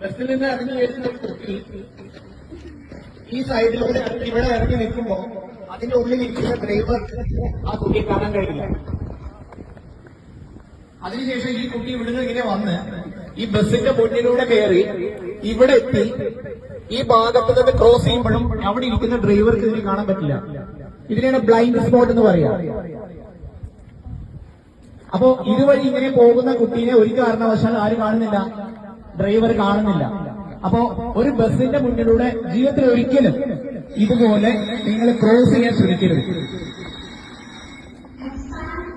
ബസ്സിൽ നിന്ന് ഇറങ്ങി വരുന്ന ഒരു കുട്ടി ഈ സൈഡിലൂടെ ഇവിടെ ഇറങ്ങി നിൽക്കുമ്പോ അതിന്റെ ഉള്ളിൽ ഇരിക്കുന്ന ഡ്രൈവർ ആ കുട്ടിയെ കാണാൻ കഴിയില്ല. അതിനുശേഷം ഈ കുട്ടി ഇവിടുന്ന് ഇങ്ങനെ വന്ന് ഈ ബസ്സിന്റെ മുന്നിലൂടെ കയറി ഇവിടെ എത്തി ഈ ഭാഗത്ത് നിന്ന് ക്രോസ് ചെയ്യുമ്പോഴും അവിടെ ഇരിക്കുന്ന ഡ്രൈവർക്ക് ഇതിനെ കാണാൻ പറ്റില്ല. ഇതിനെയാണ് ബ്ലൈൻഡ് സ്പോട്ട് എന്ന് പറയാ. അപ്പോ ഇതുവഴി ഇങ്ങനെ പോകുന്ന കുട്ടീനെ ഒരു കാരണവശാൽ ആര് കാണുന്നില്ല, ഡ്രൈവർ കാണുന്നില്ല. അപ്പോ ഒരു ബസ്സിന്റെ മുന്നിലൂടെ ജീവിതത്തിൽ ഒരിക്കലും ഇതുപോലെ നിങ്ങൾ ക്രോസ് ചെയ്യാൻ ശ്രമിക്കരുത്.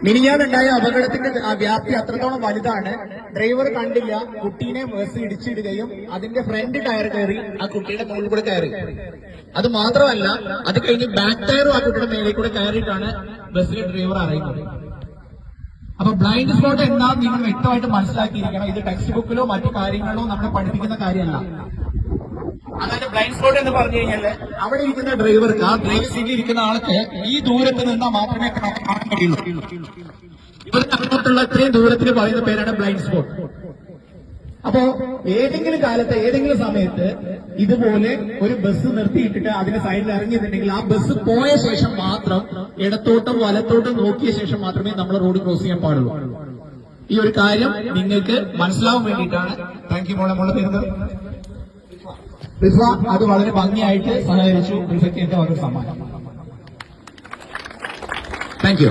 മിനിഞ്ഞാന്നുണ്ടായ അപകടത്തിന്റെ വ്യാപ്തി അത്രത്തോളം വലുതാണ്. ഡ്രൈവർ കണ്ടില്ല, കുട്ടീനെ ബസ് ഇടിച്ചിടുകയും അതിന്റെ ഫ്രണ്ട് ടയർ കയറി ആ കുട്ടിയുടെ മുകളിൽ കൂടെ കയറി. അത് മാത്രമല്ല, അത് കഴിഞ്ഞ് ബാക്ക് ടയറും ആ കുട്ടിയുടെ മേലെ കൂടെ കയറിയിട്ടാണ് ബസ്സിലെ ഡ്രൈവർ അറിയുന്നത്. അപ്പൊ ബ്ലൈൻഡ് സ്പോട്ട് എന്താണെന്ന് നിങ്ങൾ വ്യക്തമായിട്ട് മനസ്സിലാക്കിയിരിക്കണം. ഇത് ടെക്സ്റ്റ് ബുക്കിലോ മറ്റു കാര്യങ്ങളിലോ നമ്മളെ പഠിപ്പിക്കുന്ന കാര്യമല്ല. അതായത് ബ്ലൈൻഡ് സ്പോട്ട് എന്ന് പറഞ്ഞു കഴിഞ്ഞാൽ അവിടെ ഇരിക്കുന്ന ഡ്രൈവർക്ക്, ആ ഡ്രൈവർ സീറ്റിൽ ഇരിക്കുന്ന ആൾക്ക് ഈ ദൂരത്ത് നിന്നാൽ മാത്രമേ കാണാൻ കഴിയുള്ളൂ. ഇവർക്ക് അങ്ങോട്ടുള്ള ഇത്രയും ദൂരത്തിൽ പറയുന്ന പേരാണ് ബ്ലൈൻഡ് സ്പോട്ട്. അപ്പോ ഏതെങ്കിലും കാലത്ത് ഏതെങ്കിലും സമയത്ത് ഇതുപോലെ ഒരു ബസ് നിർത്തിയിട്ടിട്ട് അതിന്റെ സൈഡിൽ ഇറങ്ങിയിട്ടുണ്ടെങ്കിൽ ആ ബസ് പോയ ശേഷം മാത്രം ഇടത്തോട്ടും വലത്തോട്ടും നോക്കിയ ശേഷം മാത്രമേ നമ്മൾ റോഡ് ക്രോസ് ചെയ്യാൻ പാടുള്ളൂ. ഈ ഒരു കാര്യം നിങ്ങൾക്ക് മനസ്സിലാവാൻ വേണ്ടിയിട്ടാണ്. താങ്ക് യു മോളെ. മോളെ പേര് റിസ്വ. അത് വളരെ ഭംഗിയായിട്ട് സഹകരിച്ചു. റിസ്വയ്ക്ക് എന്റെ ഒരു സമ്മാനം. Thank you.